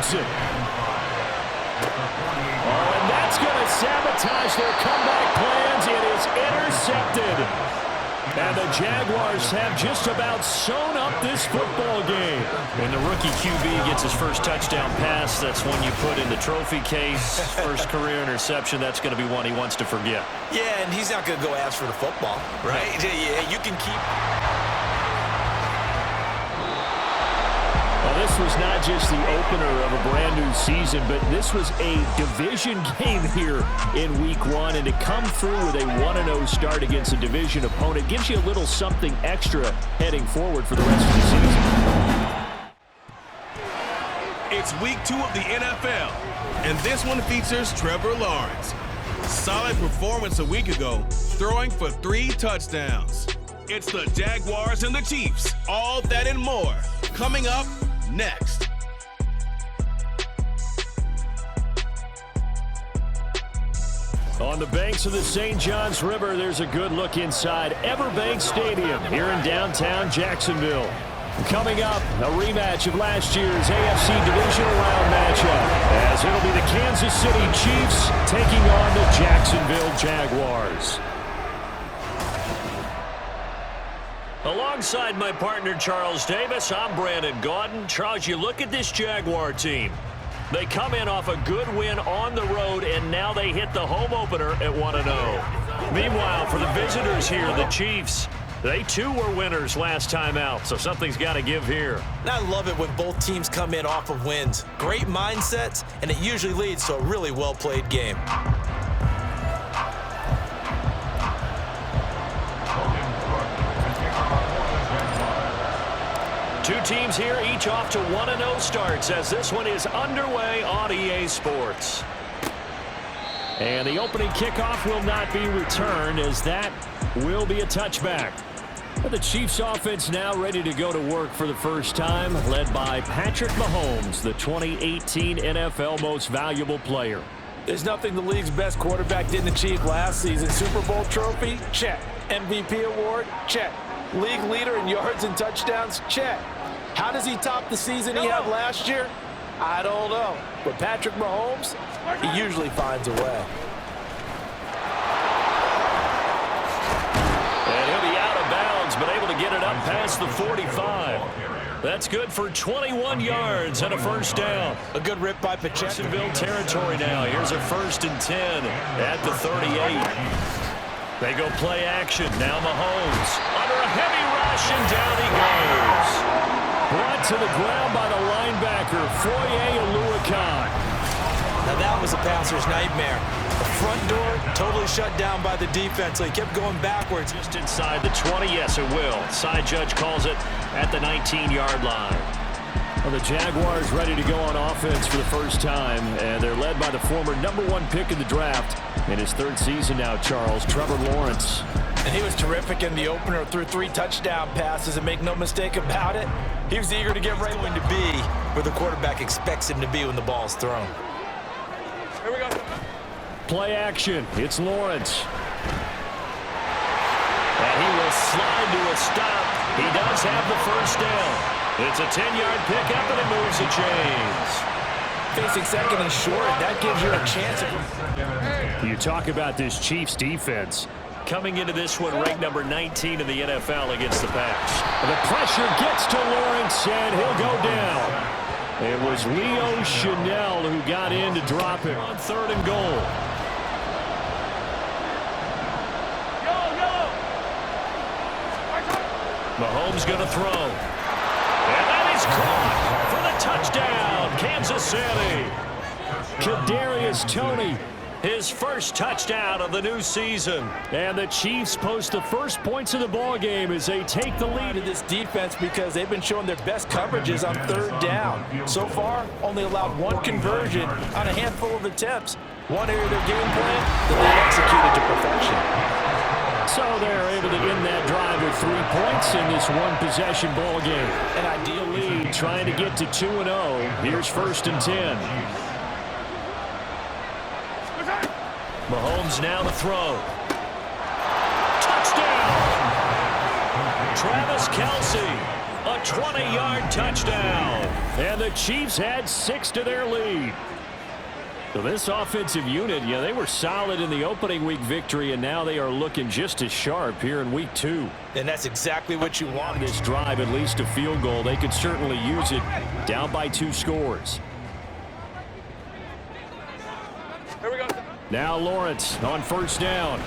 Wilson. Oh, and that's going to sabotage their comeback plans. It is intercepted. And the Jaguars have just about sewn up this football game. When the rookie QB gets his first touchdown pass, that's when you put in the trophy case. First career interception, that's going to be one he wants to forget. Yeah, and he's not going to go ask for the football, right? Yeah, you can keep... Well, this was not just the opener of a brand new season, but this was a division game here in week 1. And to come through with a 1-0 start against a division opponent gives you a little something extra heading forward for the rest of the season. It's week 2 of the NFL, and this one features Trevor Lawrence. Solid performance a week ago, throwing for 3 touchdowns. It's the Jaguars and the Chiefs, all that and more, coming up next. On the banks of the St. Johns River, there's a good look inside Everbank Stadium here in downtown Jacksonville. Coming up, a rematch of last year's AFC Divisional Round matchup, as it'll be the Kansas City Chiefs taking on the Jacksonville Jaguars. Alongside my partner, Charles Davis, I'm Brandon Gaudin. Charles, you look at this Jaguar team. They come in off a good win on the road, and now they hit the home opener at 1-0. Meanwhile, for the visitors here, the Chiefs, they too were winners last time out, so something's got to give here. And I love it when both teams come in off of wins. Great mindsets, and it usually leads to a really well-played game. Two teams here, each off to 1-0 starts as this one is underway on EA Sports. And the opening kickoff will not be returned, as that will be a touchback. The Chiefs offense now ready to go to work for the first time, led by Patrick Mahomes, the 2018 NFL Most Valuable Player. There's nothing the league's best quarterback didn't achieve last season. Super Bowl trophy? Check. MVP award? Check. League leader in yards and touchdowns? Check. How does he top the season he had last year? I don't know. But Patrick Mahomes, he usually finds a way. And he'll be out of bounds, but able to get it up past the 45. That's good for 21 yards and a first down. A good rip by Pacheco. Jacksonville territory now. Here's a 1st and 10 at the 38. They go play action. Now Mahomes under a heavy rush, and down he goes. Brought to the ground by the linebacker, Foye Oluokun. Now that was a passer's nightmare. The front door totally shut down by the defense, so he kept going backwards. Just inside the 20, yes it will. Side judge calls it at the 19-yard line. Well, the Jaguars ready to go on offense for the first time, and they're led by the former #1 pick in the draft in his 3rd season now, Charles, Trevor Lawrence. And he was terrific in the opener, threw 3 touchdown passes, and make no mistake about it, he was eager to get right going to be where the quarterback expects him to be when the ball's thrown. Here we go. Play action. It's Lawrence. And he will slide to a stop. He does have the first down. It's a 10-yard pickup, and it moves the chains. Facing second and short, that gives you a chance. You talk about this Chiefs defense. Coming into this one, ranked number 19 in the NFL against the pass. The pressure gets to Lawrence, and he'll go down. It was Leo Chanel who got in to drop it on 3rd and goal. Mahomes going to throw. And that is caught for the touchdown, Kansas City. Kadarius Toney, his first touchdown of the new season. And the Chiefs post the first points of the ball game as they take the lead To this defense because they've been showing their best coverages on 3rd down. So far, only allowed 1 conversion on a handful of attempts. One area of their game plan that they executed to perfection. So they're able to end that drive with 3 points in this one-possession ball game. An ideal lead, trying to get to 2-0. Here's 1st and 10. Mahomes now to throw. Touchdown! Travis Kelce. A 20-yard touchdown. And the Chiefs had 6 to their lead. So this offensive unit, yeah, they were solid in the opening week victory, and now they are looking just as sharp here in week 2. And that's exactly what you want. This drive, at least a field goal. They could certainly use it. Down by 2 scores. Here we go. Now Lawrence on first down.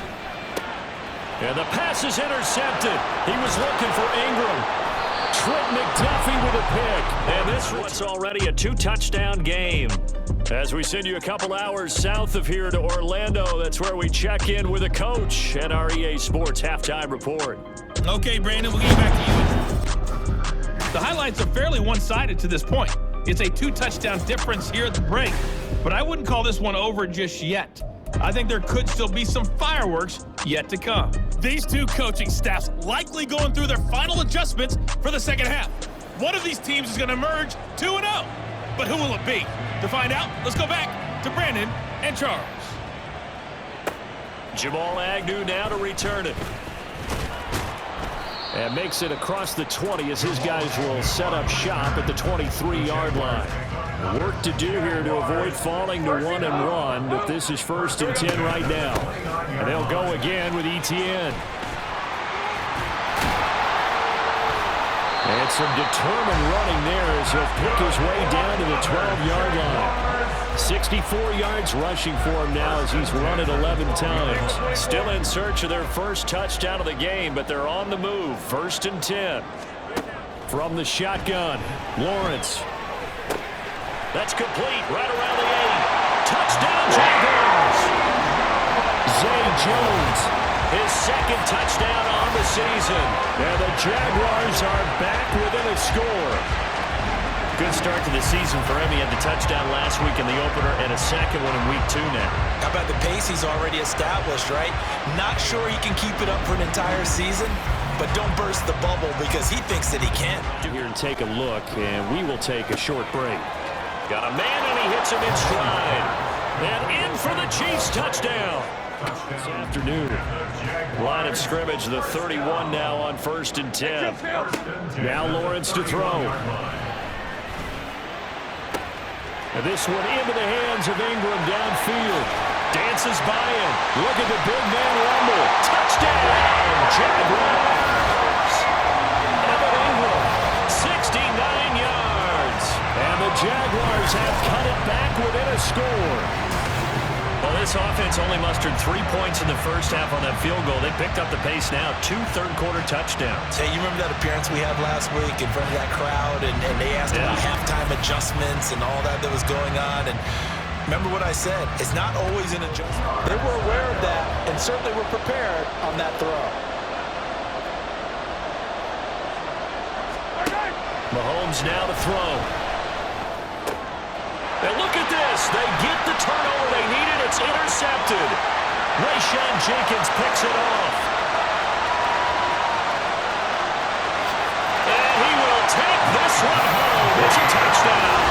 And the pass is intercepted. He was looking for Ingram. Trent McDuffie with a pick. And this one's already a 2-touchdown game. As we send you a couple hours south of here to Orlando, that's where we check in with a coach at our EA Sports Halftime Report. Okay, Brandon, we'll get back to you. The highlights are fairly one-sided to this point. It's a 2-touchdown difference here at the break, but I wouldn't call this one over just yet. I think there could still be some fireworks yet to come. These two coaching staffs likely going through their final adjustments for the second half. One of these teams is going to emerge 2-0, but who will it be? To find out, let's go back to Brandon and Charles. Jamal Agnew now to return it. And makes it across the 20 as his guys will set up shop at the 23-yard line. Work to do here to avoid falling to 1-1, but this is 1st and 10 right now. And they'll go again with Etienne. And some determined running there as he'll pick his way down to the 12-yard line. 64 yards rushing for him now as he's run it 11 times. Still in search of their first touchdown of the game, but they're on the move. 1st and 10. From the shotgun, Lawrence. That's complete right around the 8. Touchdown, Jaguars. Zay Jones. His second touchdown on the season. And the Jaguars are back within a score. Good start to the season for him. He had the touchdown last week in the opener and a second one in week 2 now. How about the pace he's already established, right? Not sure he can keep it up for an entire season, but don't burst the bubble because he thinks that he can. Here and take a look, and we will take a short break. Got a man, and he hits him in stride. And in for the Chiefs touchdown. This afternoon. Line of scrimmage, the 31 now on 1st and 10. Now Lawrence to throw. And this one into the hands of Ingram downfield. Dances by him. Look at the big man rumble. Touchdown, Jaguars. Evan Ingram, 69 yards. And the Jaguars have cut it back within a score. Well, this offense only mustered 3 points in the first half on that field goal. They picked up the pace now. 2 third-quarter touchdowns. Hey, you remember that appearance we had last week in front of that crowd, and they asked about halftime adjustments and all that was going on, and remember what I said, it's not always an adjustment. They were aware of that and certainly were prepared on that throw. Mahomes now to throw. And look at this. They get the turnover they needed. It's intercepted. Rayshon Jenkins picks it off. And he will take this one home. It's a touchdown.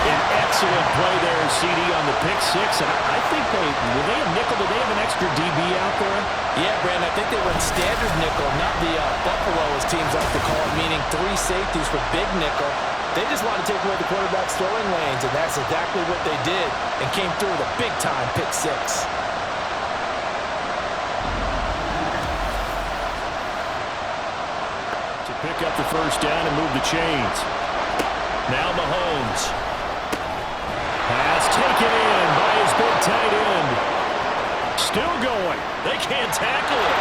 An excellent play there, CD, on the pick six. And I think were they a nickel? Did they have an extra DB out there? Yeah, Brandon, I think they were in standard nickel, not the Buffalo, as teams like to call it, meaning 3 safeties for big nickel. They just want to take away the quarterback's throwing lanes, and that's exactly what they did and came through with a big-time pick six. To pick up the first down and move the chains. Now Mahomes. Pass taken in by his big tight end. Still going. They can't tackle it.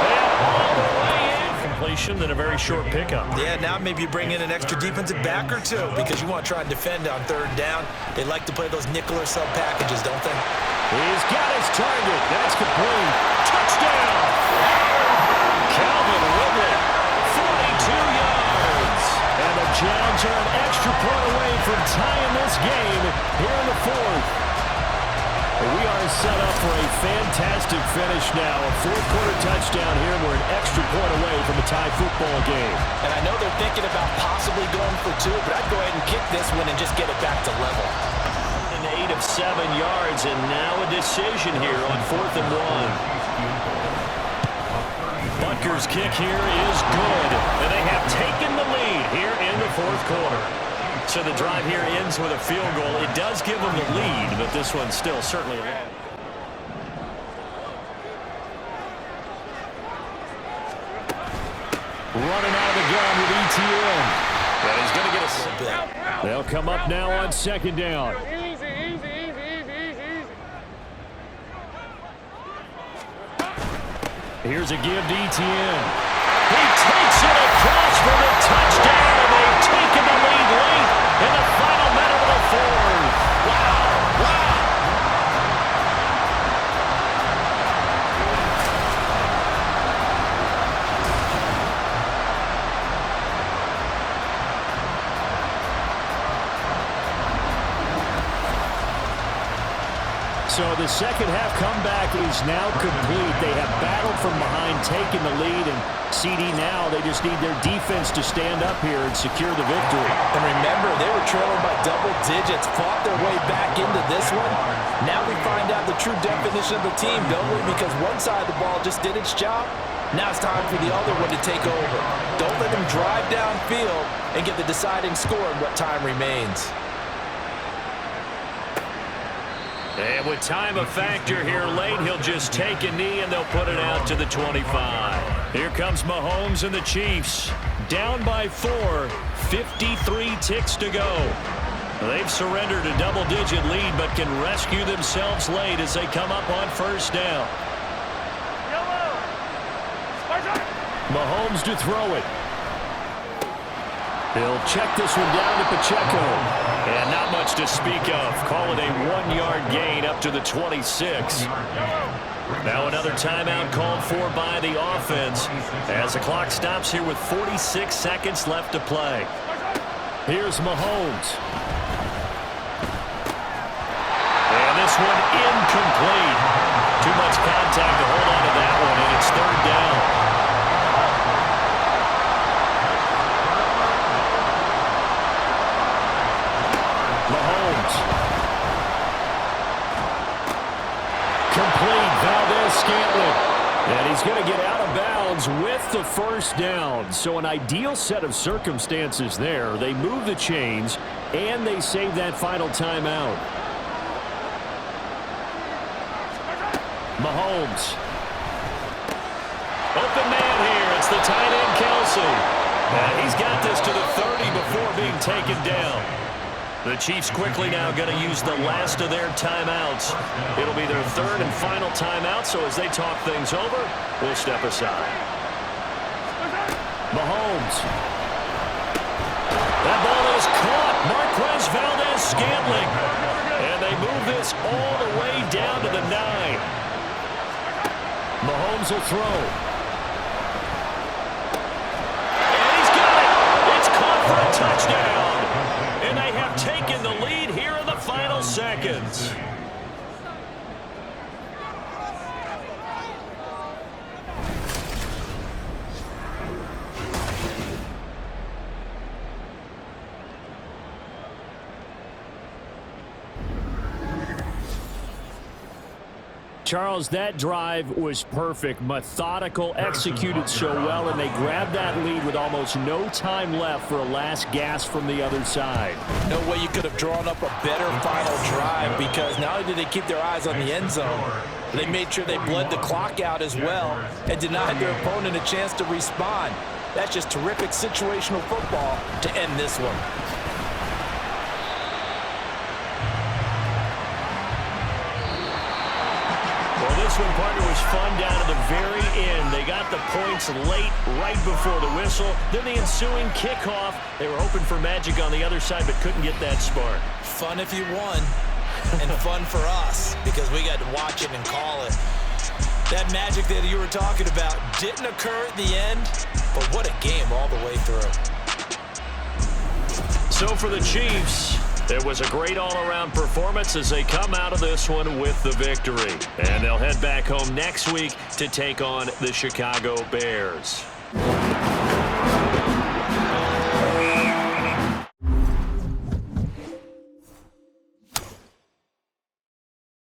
And all the way in. Completion, then a very short pickup. Yeah, now maybe you bring in an extra defensive back or two because you want to try and defend on 3rd down. They like to play those nickel or sub packages, don't they? He's got his target. That's complete. Touchdown. Calvin Ridley, 42 yards. And the Jags are an extra point away from tying this game here in the 4th. We are set up for a fantastic finish now. A 4th-quarter touchdown here. We're an extra point away from a tie football game. And I know they're thinking about possibly going for 2, but I'd go ahead and kick this one and just get it back to level. An 8 of 7 yards, and now a decision here on 4th and 1. Rutgers' kick here is good, and they have taken the lead here in the fourth quarter. So the drive here ends with a field goal. It does give them the lead, but this one's still certainly long. Running out of the gun with ETN. But he's going to get a... They'll come up now on second down. Here's a give to ETN. He takes it across for the touchdown, and they've taken the lead late in the final minute of the fourth. Wow, wow. So the second half comeback is now complete. They have battled from behind, taken the lead, and CD now they just need their defense to stand up here and secure the victory. And remember, they were trailing by double digits, fought their way back into this one. Now we find out the true definition of the team, don't we? Because one side of the ball just did its job. Now it's time for the other one to take over. Don't let them drive downfield and get the deciding score in what time remains. And with time a factor here late, he'll just take a knee and they'll put it out to the 25. Here comes Mahomes and the Chiefs. Down by 4, 53 ticks to go. They've surrendered a double-digit lead but can rescue themselves late as they come up on first down. Mahomes to throw it. He'll check this one down to Pacheco. And not much to speak of. Call it a 1-yard gain up to the 26. Now another timeout called for by the offense as the clock stops here with 46 seconds left to play. Here's Mahomes. And this one incomplete. Too much contact to hold on to that one, and it's third down. Complete, Valdez-Scantling. And he's going to get out of bounds with the first down. So an ideal set of circumstances there. They move the chains, and they save that final timeout. Mahomes. Open man here. It's the tight end, Kelsey. And he's got this to the 30 before being taken down. The Chiefs quickly now going to use the last of their timeouts. It'll be their third and final timeout, so as they talk things over, we'll step aside. Mahomes. That ball is caught. Marquez Valdez-Scantling. And they move this all the way down to the 9. Mahomes will throw. And he's got it. It's caught for a touchdown. And they have taken the lead here in the final seconds. Charles, that drive was perfect, methodical, executed so well, and they grabbed that lead with almost no time left for a last gasp from the other side. No way you could have drawn up a better final drive, because not only did they keep their eyes on the end zone, they made sure they bled the clock out as well and denied their opponent a chance to respond. That's just terrific situational football to end this one. This one, partner, was fun down to the very end. They got the points late, right before the whistle. Then the ensuing kickoff. They were hoping for magic on the other side, but couldn't get that spark. Fun if you won, and fun for us, because we got to watch it and call it. That magic that you were talking about didn't occur at the end, but what a game all the way through. So for the Chiefs, it was a great all-around performance as they come out of this one with the victory. And they'll head back home next week to take on the Chicago Bears.